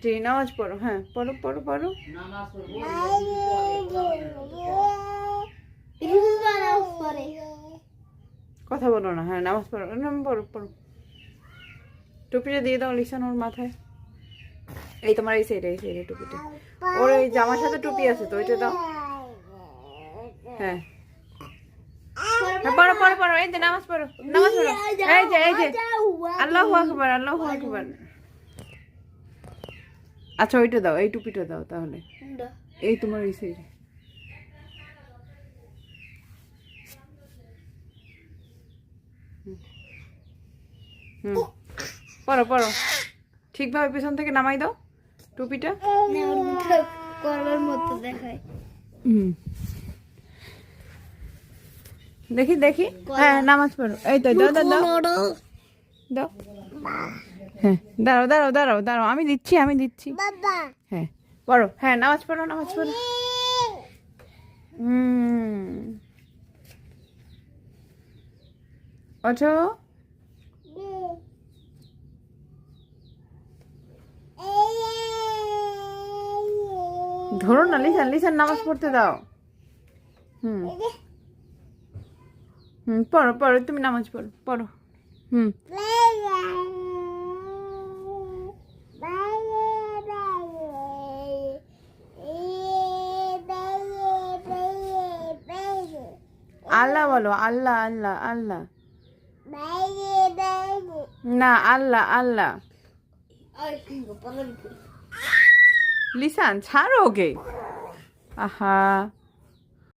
জি নামাজ পড়ো, হ্যাঁ পড়ো পড়ো পড়ো। কথা বলো না, হ্যাঁ নামাজ পড়ো, পড়ো পড়ো। টুপিটা দিয়ে দাও লিসান ওর মাথায়। এই তোমার এই সাইডে টুপিটা। ওর এই জামার সাথে টুপি আছে তো, ওইটা দাও। হ্যাঁ পড়ো পড়ো পড়ো, এই যে নামাজ পড়ো নামাজ পড়ো। এই যে আল্লাহু আকবার আল্লাহু আকবার। আচ্ছা ওইটা দাও, এই টুপিটা দাও তাহলে। এই তোমার এই সাইডে। পড়ো পড়ো, ঠিকভাবে পিছন থেকে নামাই দাও টুপিটা। করবার মতো দেখায়। দেখি দেখি, হ্যাঁ নামাজ পড়ো। এই তো দাও দাও দাও দাও। হ্যাঁ দাঁড়াও দাঁড়াও দাঁড়াও দাঁড়াও, আমি দিচ্ছি। হ্যাঁ পড়ো, হ্যাঁ নামাজ পড়ো নামাজ পড়ো। ওঠো। ধরো না লিসান, লিসান নামাজ পড়তে দাও। পড়ো পড়ো, তুমি নামাজ পড়ো পড়ো। আল্লাহ বলো, আল্লাহ আল্লাহ আল্লাহ। না আল্লাহ আল্লাহ। লিসান ছাড়ো ওকে। আহা